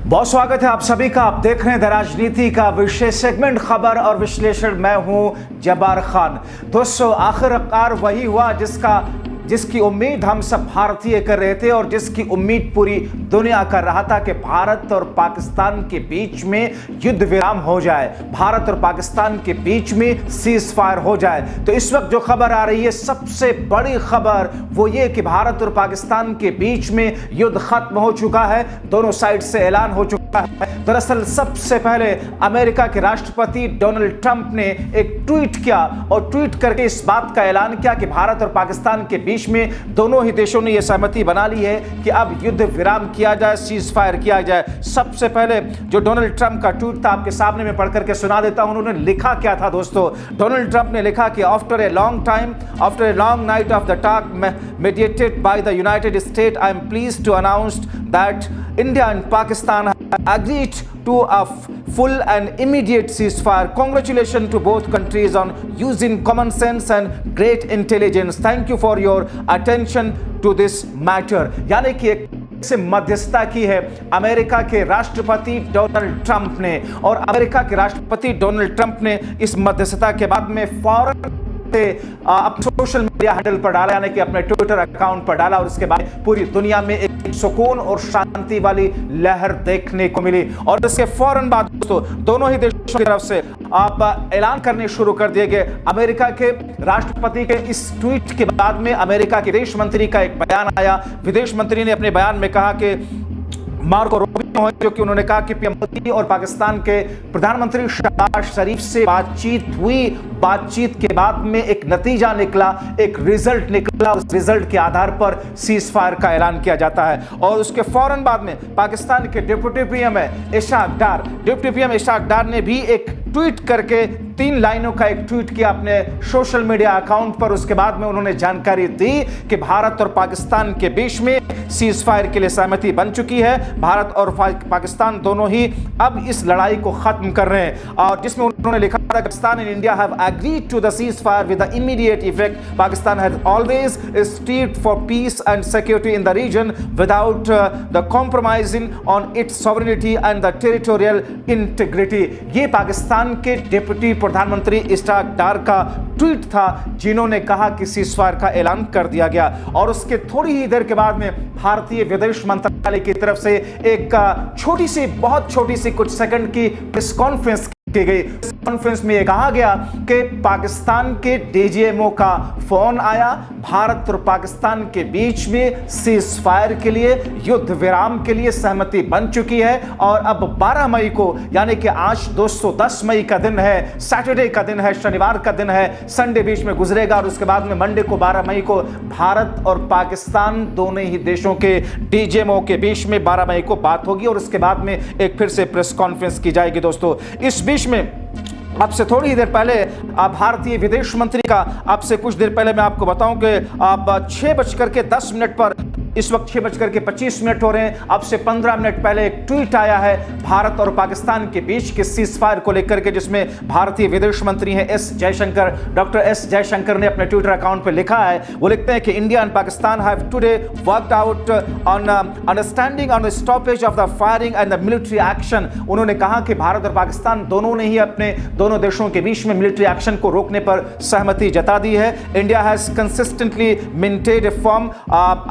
बहुत स्वागत है आप सभी का। आप देख रहे हैं द राजनीति का विशेष सेगमेंट खबर और विश्लेषण। मैं हूं जब्बार खान। दोस्तों, आखिरकार वही हुआ जिसकी उम्मीद हम सब भारतीय कर रहे थे और जिसकी उम्मीद पूरी दुनिया कर रहा था कि भारत और पाकिस्तान के बीच में युद्ध विराम हो जाए, भारत और पाकिस्तान के बीच में सीज फायर हो जाए। तो इस वक्त जो खबर आ रही है, सबसे बड़ी खबर वो ये कि भारत और पाकिस्तान के बीच में युद्ध खत्म हो चुका है, दोनों साइड से ऐलान हो चुका है। दरअसल सबसे पहले अमेरिका के राष्ट्रपति डोनाल्ड ट्रंप ने एक ट्वीट किया और ट्वीट करके इस बात का ऐलान किया कि भारत और पाकिस्तान के बीच में दोनों ही देशों ने यह सहमति बना ली है कि अब युद्ध विराम किया जाए, सीज फायर किया जाए। सबसे पहले जो डोनाल्ड ट्रंप का ट्वीट था आपके सामने मैं पढ़ करके सुना देता हूं। उन्होंने लिखा क्या था दोस्तों? डोनाल्ड ट्रंप ने लिखा कि after a long time, after a long night of the talk mediated by the United States, I am pleased to announce that India and Pakistan have agreed to a full and immediate ceasefire. Congratulations to both countries on using common sense and great intelligence. Thank you for your attention to this matter. यानी कि एक से मध्यस्थता की है America के राष्ट्रपति Donald Trump ने, और अमेरिका के राष्ट्रपति डोनाल्ड ट्रंप ने इस मध्यस्थता के बाद में फौरन अपने सोशल मीडिया हैंडल पर डाला, यानी कि अपने ट्विटर अकाउंट पर डाला, और उसके बाद पूरी दुनिया में एक सुकून और शांति वाली लहर देखने को मिली। और इसके फौरन बाद दोस्तों दोनों ही देशों की तरफ से आप ऐलान करने शुरू कर दिए गए। अमेरिका के राष्ट्रपति के इस ट्वीट के बाद में अमेरिका के विदेश मंत्री का एक बयान आया। विदेश मंत्री ने अपने बयान में कहा कि मार्को रूबियो, जो कि उन्होंने कहा कि पीएम मोदी और पाकिस्तान के प्रधानमंत्री शहबाज शरीफ से बातचीत हुई, बातचीत के बाद में एक नतीजा निकला, एक रिजल्ट निकला, उस रिजल्ट के आधार पर सीज फायर का ऐलान किया जाता है। और उसके फौरन बाद में पाकिस्तान के डिप्टी पीएम इशाक डार ने भी एक ट्वीट करके 3 लाइनों का एक ट्वीट किया अपने सोशल मीडिया अकाउंट पर। उसके बाद में उन्होंने जानकारी दी कि भारत और पाकिस्तान के बीच में सीज फायर के लिए सहमति बन चुकी है। भारत और पाकिस्तान दोनों ही अब इस लड़ाई को खत्म कर रहे हैं, और जिसमें उन्होंने लिखा था Pakistan and India have agreed to the ceasefire with the immediate effect. Pakistan has always strived for peace and security in the region without the compromising on its sovereignty and the territorial integrity. ये पाकिस्तान के deputy प्रधानमंत्री इशाक डार का tweet था, जिन्होंने कहा कि cease fire का ऐलान कर दिया गया। और उसके थोड़ी ही देर के बाद में भारतीय विदेश मंत्रालय की तरफ से एक छोटी सी, बहुत छोटी सी, कुछ सेकंड की प्रेस कॉन्फ्रेंस की गई। कॉन्फ्रेंस में यह कहा गया कि पाकिस्तान के डीजीएमओ का फोन आया, भारत और पाकिस्तान के बीच में सीज फायर के लिए, युद्ध विराम के लिए सहमति बन चुकी है। और अब 12 मई को, यानी कि आज दोस्तों 10 मई का दिन है, सैटरडे का दिन है, शनिवार का दिन है, संडे बीच में गुजरेगा, और उसके बाद में मंडे को 12 मई को भारत और पाकिस्तान दोनों ही देशों के डीजीएमओ के बीच में 12 मई को बात होगी, और उसके बाद में एक फिर से प्रेस कॉन्फ्रेंस की जाएगी। दोस्तों, इस बीच में आपसे थोड़ी ही देर पहले भारतीय विदेश मंत्री का, आपसे कुछ देर पहले मैं आपको बताऊं कि आप 6:10 पर, इस वक्त 6:25 हो रहे हैं, अब से 15 मिनट पहले एक ट्वीट आया है भारत और पाकिस्तान के बीच के सीज फायर को लेकर के, जिसमें भारतीय विदेश मंत्री हैं डॉक्टर एस जयशंकर ने अपने ट्विटर अकाउंट पर लिखा है। वो लिखते हैं कि India and Pakistan have today worked out on understanding on the stoppage of the firing and the military action. उन्होंने कहा कि भारत और पाकिस्तान दोनों ने ही अपने दोनों देशों के बीच में मिलिट्री एक्शन को रोकने पर सहमति जता दी है। India has consistently maintained A firm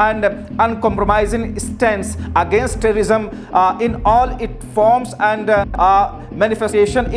and uncompromising stance against terrorism in all its forms and manifestation.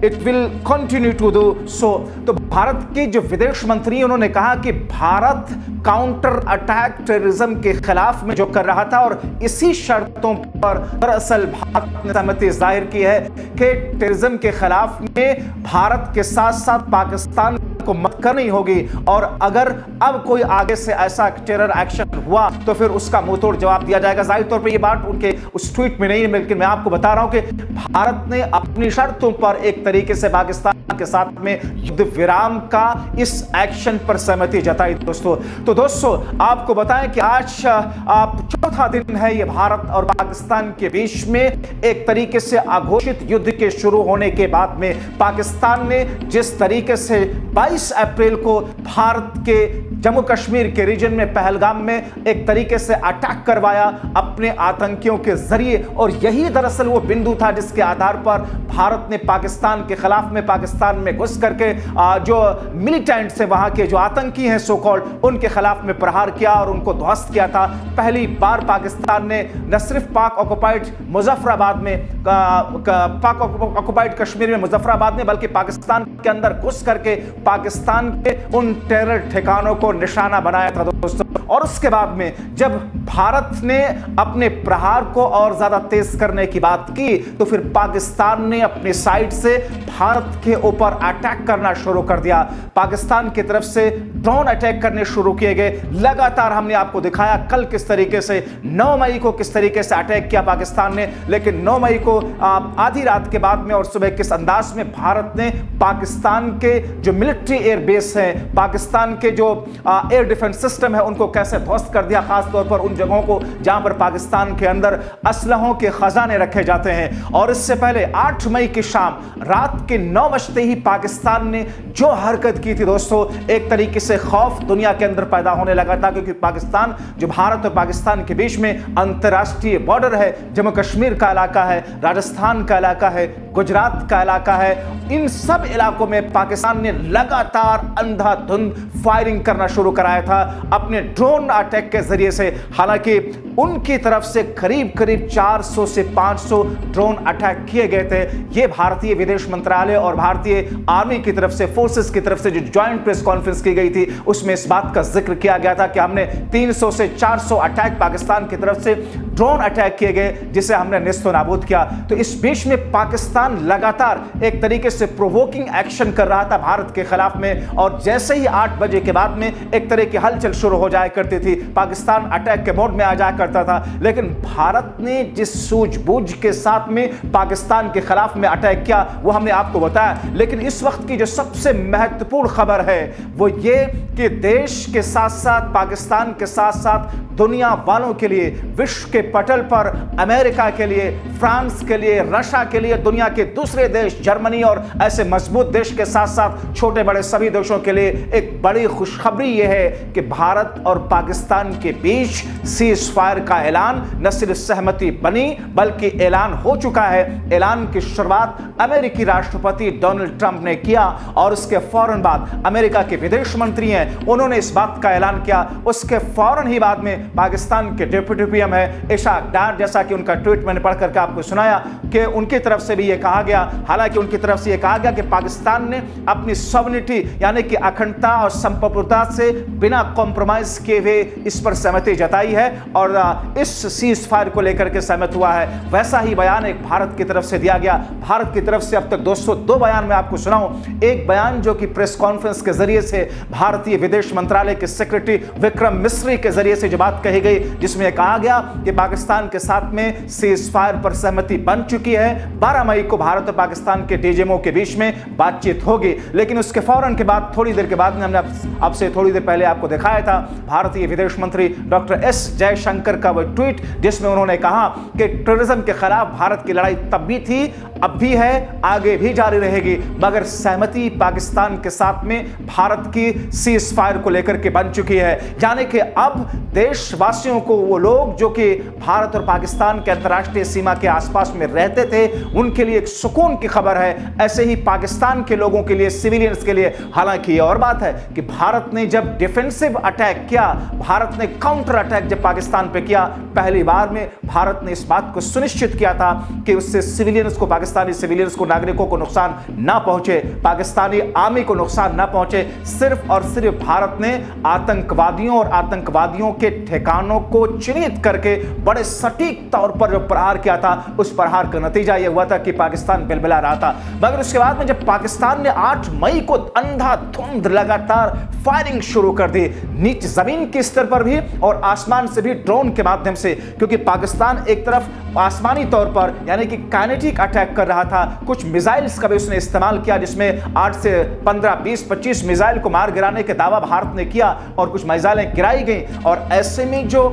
It will continue to do so. तो भारत के जो विदेश मंत्री, उन्होंने कहा कि भारत काउंटर अटैक टेररिज्म के खिलाफ में जो कर रहा था, और इसी शर्तों पर दरअसल भारत ने सहमति जाहिर की है कि टेररिज्म के खिलाफ में भारत के साथ साथ पाकिस्तान को मदद करनी होगी, और अगर अब कोई आगे से ऐसा टेरर एक्शन हुआ तो फिर उसका मुंहतोड़ जवाब दिया जाएगा। जाहिर तौर पर यह बात उनके उस ट्वीट में नहीं है, लेकिन मैं आपको बता रहा हूं कि भारत ने अपनी शर्तों पर एक तरीके से पाकिस्तान के साथ में युद्ध विराम का इस एक्शन पर सहमति जताई। दोस्तों आपको बताएं कि आज चौथा दिन है ये भारत और पाकिस्तान के बीच में एक तरीके से अघोषित युद्ध के शुरू होने के बाद में पाकिस्तान ने जिस तरीके से 22 अप्रैल को भारत के जम्मू कश्मीर के रीजन में पहलगाम में एक तरीके से अटैक करवाया अपने आतंकियों के जरिए। और यही दरअसल वो बिंदु था जिसके आधार पर भारत ने पाकिस्तान के खिलाफ में पाकिस्तान में घुस करके जो मिलिटेंट्स हैं, वहां के जो आतंकी हैं सो कॉल्ड, उनके खिलाफ में प्रहार किया और उनको ध्वस्त किया था। पहली बार पाकिस्तान ने न सिर्फ पाक ऑक्युपाइड मुजफ्फराबाद में, पाक ऑक्युपाइड कश्मीर में मुजफ्फराबाद में, बल्कि पाकिस्तान के अंदर घुस करके पाकिस्तान के उन टेरर ठिकानों को निशाना बनाया था दोस्तों। और उसके बाद में जब भारत ने अपने प्रहार को और ज्यादा तेज करने की बात की तो फिर पाकिस्तान ने अपनी साइड से भारत के ऊपर अटैक करना शुरू कर दिया। पाकिस्तान की तरफ से ड्रोन अटैक करने शुरू किए गए। लगातार हमने आपको दिखाया कल किस तरीके से 9 मई को किस तरीके से अटैक किया पाकिस्तान ने, लेकिन 9 मई को आधी रात के बाद में और सुबह किस अंदाज में भारत ने पाकिस्तान के जो मिलिट्री एयर बेस है, पाकिस्तान के जो एयर डिफेंस सिस्टम है, उनको कैसे ध्वस्त कर दिया, खासतौर पर उन जगहों को जहां पर पाकिस्तान के अंदर असलहों के खजाने रखे जाते हैं। और इससे पहले 8 मई की शाम रात के 9 बजते ही पाकिस्तान ने जो हरकत की थी दोस्तों, एक तरीके से खौफ दुनिया के अंदर पैदा होने लगा था, क्योंकि पाकिस्तान जो भारत और पाकिस्तान के बीच में अंतर्राष्ट्रीय बॉर्डर है, जम्मू कश्मीर का इलाका है, राजस्थान का इलाका है, गुजरात का इलाका है, इन सब इलाकों में पाकिस्तान ने लगातार अंधाधुंध फायरिंग करना शुरू कराया था अपने ड्रोन अटैक के जरिए से। हालांकि उनकी तरफ से करीब करीब 400 से 500 ड्रोन अटैक किए गए थे। यह भारतीय विदेश मंत्रालय और भारतीय आर्मी की तरफ से, फोर्सेस की तरफ से जो ज्वाइंट प्रेस कॉन्फ्रेंस की गई थी, उसमें इस बात का जिक्र किया गया था कि हमने 300 से 400 अटैक पाकिस्तान की तरफ से ड्रोन अटैक किए गए, जिसे हमने निस्तो नाबूद किया। तो इस बीच में पाकिस्तान लगातार एक तरीके से प्रोवोकिंग एक्शन कर रहा था भारत के खिलाफ में। और जैसे ही 8 बजे के बाद में एक तरह की हलचल शुरू हो जाया करती थी, पाकिस्तान अटैक के मोड में आ जाया करता था। लेकिन भारत ने जिस सूझबूझ के साथ में पाकिस्तान के खिलाफ में अटैक किया वो हमने आपको बताया। लेकिन इस वक्त की जो सबसे महत्वपूर्ण खबर है वो ये कि देश के साथ साथ, पाकिस्तान के साथ साथ दुनिया वालों के लिए, विश्व के पटल पर अमेरिका के लिए, फ्रांस के लिए, रशिया के लिए, दुनिया के दूसरे देश, जर्मनी और ऐसे मजबूत देश के साथ साथ छोटे बड़े सभी देशों के लिए एक बड़ी खुशखबरी यह है कि भारत और पाकिस्तान के बीच सीज फायर का ऐलान न सिर्फ सहमति बनी बल्कि ऐलान हो चुका है। ऐलान की शुरुआत अमेरिकी राष्ट्रपति डोनाल्ड ट्रंप ने किया और उसके फौरन बाद अमेरिका के विदेश मंत्री हैं, उन्होंने इस बात का ऐलान किया। उसके फौरन ही बाद में पाकिस्तान के डिप्टी पीएम है इशाक डार, जैसा कि उनका ट्वीट मैंने पढ़ करके आपको सुनाया कि उनकी तरफ से भी यह कहा गया, हालांकि उनकी तरफ से यह कहा गया कि पाकिस्तान ने अपनी सॉवरेनिटी यानी कि अखंडता और संप्रभुता से बिना कॉम्प्रोमाइज किए हुए इस पर सहमति जताई है और इस सीज फायर को लेकर के सहमत हुआ है। वैसा ही बयान एक भारत की तरफ से दिया गया। भारत की तरफ से अब तक दोस्तों 2 बयान मैं आपको सुनाऊं। एक बयान जो कि प्रेस कॉन्फ्रेंस के जरिए से भारतीय विदेश मंत्रालय के सेक्रेटरी विक्रम मिस्री के जरिए से जो बात कही गई, जिसमें कहा गया कि पाकिस्तान के साथ में सीज फायर पर सहमति बन चुकी है। 12 मई को भारत और पाकिस्तान के डीजीएमओ के बीच में बातचीत होगी। लेकिन उसके फौरन के बाद थोड़ी देर के बाद में हमने आपसे थोड़ी देर पहले आपको दिखाया था भारतीय विदेश मंत्री डॉक्टर एस जयशंकर का वो ट्वीट, जिसमें उन्होंने कहा कि टेररिज्म के खिलाफ भारत की लड़ाई तब भी थी, अब भी है, आगे भी जारी रहेगी, मगर सहमति पाकिस्तान के साथ में भारत की सीज फायर को लेकर के बन चुकी है। यानी कि अब देशवासियों को, वो लोग जो कि भारत और पाकिस्तान के अंतर्राष्ट्रीय सीमा के आसपास में रहते थे, उनके लिए एक सुकून की खबर है। ऐसे ही पाकिस्तान के लोगों के लिए, सिविलियंस के लिए। हालांकि ये और बात है कि भारत ने जब डिफेंसिव अटैक किया, भारत ने काउंटर अटैक जब पाकिस्तान पे किया, पहली बार में भारत ने इस बात को सुनिश्चित किया था कि उससे सिविलियंस को, पाकिस्तानी सिविलियंस को, नागरिकों को नुकसान ना पहुंचे, पाकिस्तानी आर्मी को नुकसान ना पहुंचे। सिर्फ और सिर्फ भारत ने आतंकवादियों और आतंकवादियों के ठिकानों को चिन्हित करके बड़े सटीक तौर पर जो प्रहार किया था, उस प्रहार का नतीजा यह हुआ था कि पाकिस्तान बिलबिला रहा था। मगर उसके बाद में जब पाकिस्तान ने 8 मई को अंधाधुंध लगातार फायरिंग शुरू कर दी, नीचे जमीन के स्तर पर भी और आसमान से भी ड्रोन के माध्यम से, क्योंकि पाकिस्तान एक तरफ आसमानी तौर पर यानी कि काइनेटिक अटैक कर रहा था, कुछ मिसाइल्स का भी उसने इस्तेमाल किया, जिसमें 8 से 15, 20, 25 मिसाइल को मार गिराने के दावा भारत ने किया और कुछ मिसाइलें गिराई गई। और ऐसे में जो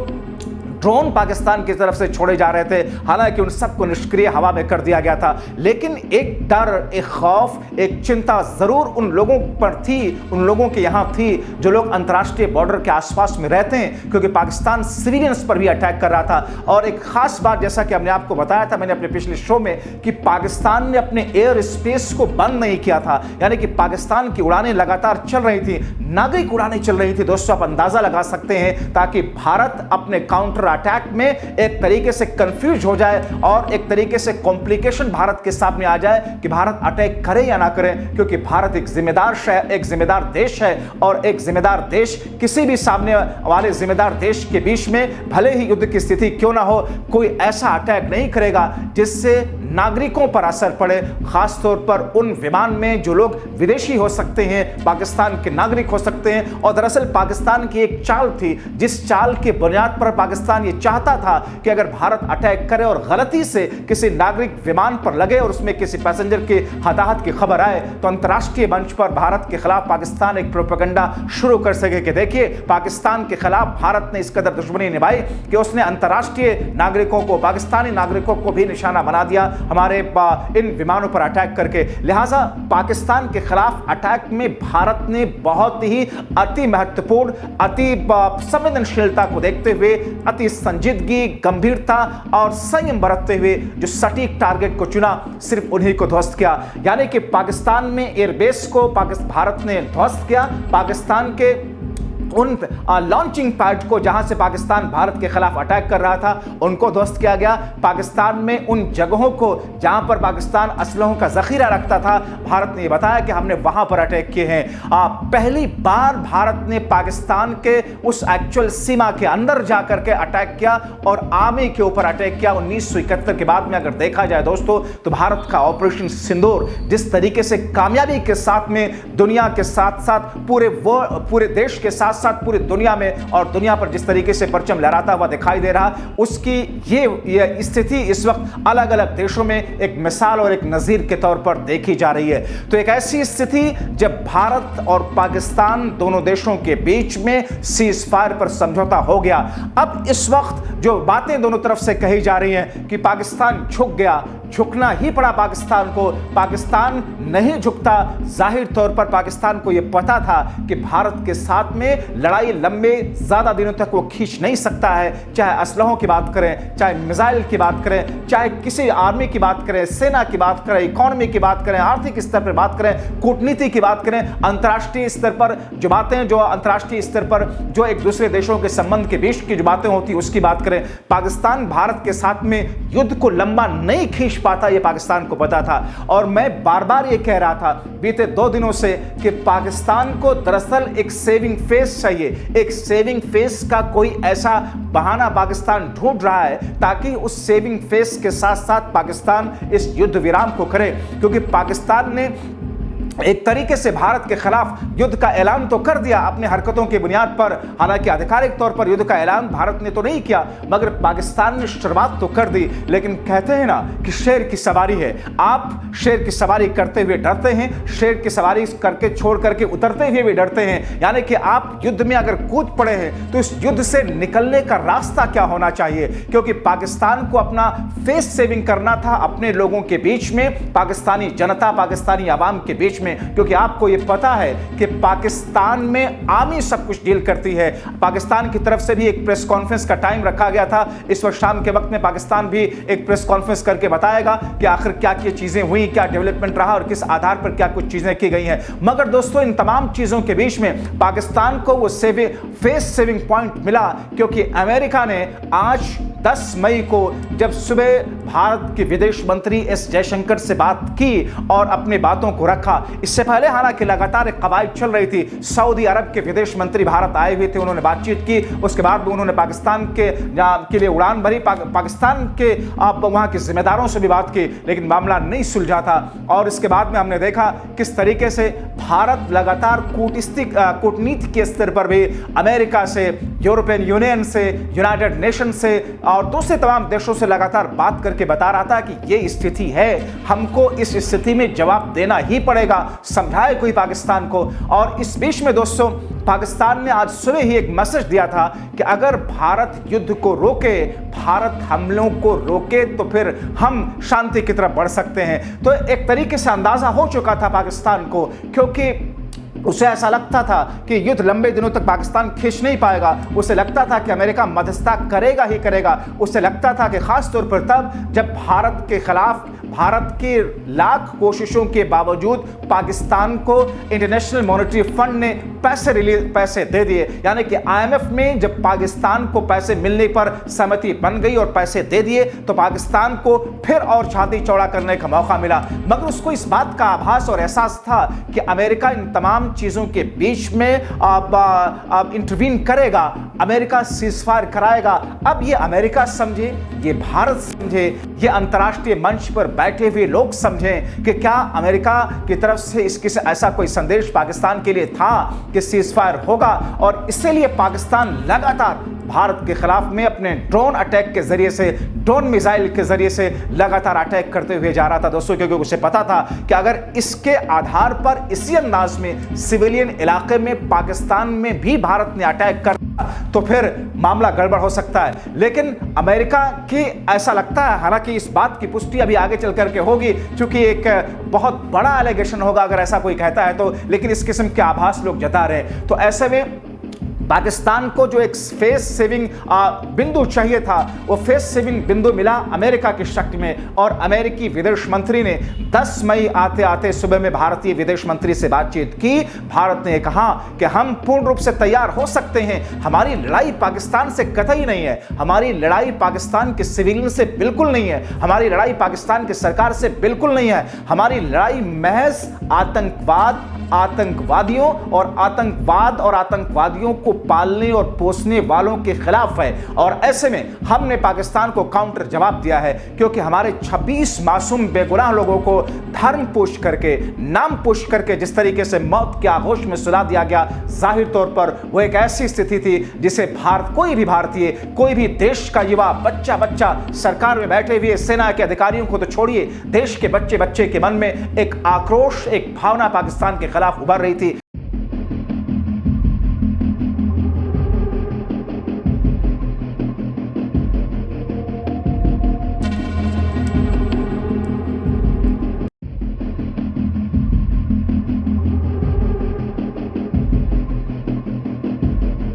ड्रोन पाकिस्तान की तरफ से छोड़े जा रहे थे, हालांकि उन सबको निष्क्रिय हवा में कर दिया गया था। लेकिन एक डर, एक खौफ, एक चिंता जरूर उन लोगों पर थी, उन लोगों के यहां थी जो लोग अंतर्राष्ट्रीय बॉर्डर के आसपास में रहते हैं, क्योंकि पाकिस्तान सिविलियंस पर भी अटैक कर रहा था। और एक खास बात, जैसा कि हमने आपको बताया था मैंने अपने पिछले शो में, कि पाकिस्तान ने अपने एयर स्पेस को बंद नहीं किया था, यानी कि पाकिस्तान की उड़ानें लगातार चल रही थी, नागरिक उड़ानें चल रही थी। दोस्तों, आप अंदाजा लगा सकते हैं, ताकि भारत अपने काउंटर अटैक में एक तरीके से कंफ्यूज हो जाए और एक तरीके से कॉम्प्लिकेशन भारत के सामने आ जाए कि भारत अटैक करे या ना करे, क्योंकि भारत एक जिम्मेदार देश है और एक जिम्मेदार देश किसी भी सामने वाले जिम्मेदार देश के बीच में भले ही युद्ध की स्थिति क्यों ना हो, कोई ऐसा अटैक नहीं करेगा जिससे नागरिकों पर असर पड़े, खासतौर पर उन विमान में जो लोग विदेशी हो सकते हैं, पाकिस्तान के नागरिक हो सकते हैं। और दरअसल पाकिस्तान की एक चाल थी, जिस चाल के बुनियाद पर पाकिस्तान ये चाहता था कि अगर भारत अटैक करे और गलती से किसी नागरिक विमान पर लगे और उसमें किसी पैसेंजर की हताहत की खबर आए, तो अंतर्राष्ट्रीय मंच पर भारत के खिलाफ पाकिस्तान एक प्रोपेगेंडा शुरू कर सके कि देखिए, पाकिस्तान के खिलाफ भारत ने इस कदर दुश्मनी निभाई कि उसने अंतर्राष्ट्रीय नागरिकों को, पाकिस्तानी नागरिकों को भी निशाना बना दिया हमारे इन विमानों पर अटैक करके। लिहाजा पाकिस्तान के खिलाफ अटैक में भारत ने बहुत ही अति महत्वपूर्ण, अति संवेदनशीलता को देखते हुए, अति संजीदगी, गंभीरता और संयम बरतते हुए जो सटीक टारगेट को चुना, सिर्फ उन्हीं को ध्वस्त किया। यानी कि पाकिस्तान में एयरबेस को भारत ने ध्वस्त किया, पाकिस्तान के उन लॉन्चिंग पैड को जहां से पाकिस्तान भारत के खिलाफ अटैक कर रहा था, उनको ध्वस्त किया गया। पाकिस्तान में उन जगहों को जहां पर पाकिस्तान असलहों का जखीरा रखता था, भारत ने बताया कि हमने वहां पर अटैक किए हैं। पहली बार भारत ने पाकिस्तान के उस एक्चुअल सीमा के अंदर जाकर के अटैक किया और आर्मी के ऊपर अटैक किया 1971 के बाद में। अगर देखा जाए दोस्तों, तो भारत का ऑपरेशन सिंदूर जिस तरीके से कामयाबी के साथ में दुनिया के साथ साथ पूरे देश के साथ साथ पूरी दुनिया में और दुनिया पर जिस तरीके से परचम लहराता हुआ दिखाई दे रहा, उसकी ये स्थिति इस वक्त अलग अलग देशों में एक मिसाल और एक नजीर के तौर पर देखी जा रही है। तो एक ऐसी स्थिति जब भारत और पाकिस्तान दोनों देशों के बीच में सीज फायर पर समझौता हो गया, अब इस वक्त जो बातें दोनों तरफ से कही जा रही हैं कि पाकिस्तान झुक गया, झुकना ही पड़ा पाकिस्तान को, पाकिस्तान नहीं झुकता। जाहिर तौर पर पाकिस्तान को यह पता था कि भारत के साथ में लड़ाई लंबे ज्यादा दिनों तक वो खींच नहीं सकता है, चाहे असलहों की बात करें, चाहे मिसाइल की बात करें, चाहे किसी आर्मी की बात करें, सेना की बात करें, इकोनॉमी की बात करें, आर्थिक स्तर पर बात करें, कूटनीति की बात करें, अंतर्राष्ट्रीय स्तर पर जो बातें, जो अंतर्राष्ट्रीय स्तर पर जो एक दूसरे देशों के संबंध के बीच की जो बातें होती उसकी बात करें, पाकिस्तान भारत के साथ में युद्ध को लंबा नहीं खींच पाता, यह पाकिस्तान को पता था। और मैं बार बार यह कह रहा था बीते 2 दिनों से कि पाकिस्तान को दरअसल एक सेविंग फेस चाहिए, एक सेविंग फेस का कोई ऐसा बहाना पाकिस्तान ढूंढ रहा है ताकि उस सेविंग फेस के साथ साथ पाकिस्तान इस युद्ध विराम को करे, क्योंकि पाकिस्तान ने एक तरीके से भारत के खिलाफ युद्ध का ऐलान तो कर दिया अपनी हरकतों की बुनियाद पर, हालांकि आधिकारिक तौर पर युद्ध का ऐलान भारत ने तो नहीं किया, मगर पाकिस्तान ने शुरुआत तो कर दी। लेकिन कहते हैं ना कि शेर की सवारी है, आप शेर की सवारी करते हुए डरते हैं, शेर की सवारी करके छोड़ करके उतरते हुए भी डरते हैं। यानी कि आप युद्ध में अगर कूद पड़े हैं तो इस युद्ध से निकलने का रास्ता क्या होना चाहिए, क्योंकि पाकिस्तान को अपना फेस सेविंग करना था अपने लोगों के बीच में, पाकिस्तानी जनता, पाकिस्तानी आवाम के बीच में, क्योंकि आपको यह पता है कि पाकिस्तान में आर्मी सब कुछ डील करती है। पाकिस्तान की तरफ से भी एक प्रेस कॉन्फ्रेंस का टाइम रखा गया था, इस वक्त शाम के वक्त में पाकिस्तान भी एक प्रेस कॉन्फ्रेंस करके बताएगा कि आखिर क्या क्या चीजें हुई, क्या डेवलपमेंट रहा और किस आधार पर क्या कुछ चीजें की गई हैं। मगर दोस्तों, इन तमाम चीजों के बीच में पाकिस्तान को वो फेस सेविंग पॉइंट मिला, क्योंकि अमेरिका ने आज 10 मई को जब सुबह भारत के विदेश मंत्री एस जयशंकर से बात की और अपनी बातों को रखा, इससे पहले हालांकि लगातार एक कवायद चल रही थी, सऊदी अरब के विदेश मंत्री भारत आए हुए थे, उन्होंने बातचीत की, उसके बाद उन्होंने पाकिस्तान के लिए उड़ान भरी, पाकिस्तान के वहां के जिम्मेदारों से भी बात की, लेकिन मामला नहीं सुलझा था। और इसके बाद में हमने देखा किस तरीके से भारत लगातार कूटनीति के स्तर पर भी अमेरिका से यूरोपियन यूनियन से, यूनाइटेड नेशन से और दूसरे तमाम देशों से लगातार बात करके बता रहा था कि ये स्थिति है, हमको इस स्थिति में जवाब देना ही पड़ेगा, समझाए कोई पाकिस्तान को। और इस बीच में दोस्तों पाकिस्तान ने आज सुबह ही एक मैसेज दिया था कि अगर भारत युद्ध को रोके, भारत हमलों को रोके तो फिर हम शांति की तरफ बढ़ सकते हैं। तो एक तरीके से अंदाजा हो चुका था पाकिस्तान को, क्योंकि उसे ऐसा लगता था कि युद्ध लंबे दिनों तक पाकिस्तान खींच नहीं पाएगा। उसे लगता था कि अमेरिका मध्यस्थता करेगा ही करेगा। उसे लगता था कि खास तौर पर तब जब भारत के खिलाफ, भारत की लाख कोशिशों के बावजूद पाकिस्तान को इंटरनेशनल मॉनेटरी फंड ने पैसे दे दिए, यानी कि आईएमएफ में जब पाकिस्तान को पैसे मिलने पर सहमति बन गई और पैसे दे दिए तो पाकिस्तान को फिर और छाती चौड़ा करने का मौका मिला। मगर उसको इस बात का आभास और एहसास था कि अमेरिका इन तमाम चीजों के बीच में अब इंटरवीन करेगा, अमेरिका सीजफायर कराएगा। अब ये अमेरिका समझे, ये भारत समझे, ये अंतर्राष्ट्रीय मंच पर बैठे हुए लोग समझें कि क्या अमेरिका की तरफ से इसके से ऐसा कोई संदेश पाकिस्तान के लिए था कि सीजफायर होगा। और इसीलिए पाकिस्तान लगातार भारत के खिलाफ में अपने ड्रोन अटैक के जरिए से, ड्रोन मिसाइल के जरिए से लगातार अटैक करते हुए जा रहा था दोस्तों, क्योंकि उसे पता था कि अगर इसके आधार पर इसी अंदाज में सिविलियन इलाके में पाकिस्तान में भी भारत ने अटैक कर तो फिर मामला गड़बड़ हो सकता है। लेकिन अमेरिका की ऐसा लगता है, हालांकि इस बात की पुष्टि अभी आगे चल करके होगी, क्योंकि एक बहुत बड़ा एलिगेशन होगा अगर ऐसा कोई कहता है तो, लेकिन इस किस्म के आभास लोग जता रहे हैं। तो ऐसे में पाकिस्तान को जो एक फेस सेविंग बिंदु चाहिए था, वो फेस सेविंग बिंदु मिला अमेरिका की शक्ति में। और अमेरिकी विदेश मंत्री ने 10 मई आते आते सुबह में भारतीय विदेश मंत्री से बातचीत की। भारत ने कहा कि हम पूर्ण रूप से तैयार हो सकते हैं, हमारी लड़ाई पाकिस्तान से कतई नहीं है, हमारी लड़ाई पाकिस्तान के सिविलियन से बिल्कुल नहीं है, हमारी लड़ाई पाकिस्तान की सरकार से बिल्कुल नहीं है, हमारी लड़ाई महज आतंकवाद, आतंकवादियों और आतंकवादियों को पालने और पोसने वालों के खिलाफ है। और ऐसे में हमने पाकिस्तान को काउंटर जवाब दिया है, क्योंकि हमारे 26 मासूम बेगुनाह लोगों को धर्म पुश करके, नाम पुश करके जिस तरीके से मौत के आगोश में सुला दिया गया, जाहिर तौर पर वो एक ऐसी स्थिति थी जिसे कोई भी भारतीय, कोई भी देश का युवा, बच्चा सरकार में बैठे हुए सेना के अधिकारियों को तो छोड़िए, देश के बच्चे के मन में एक आक्रोश, एक भावना पाकिस्तान के खिलाफ उभर रही थी।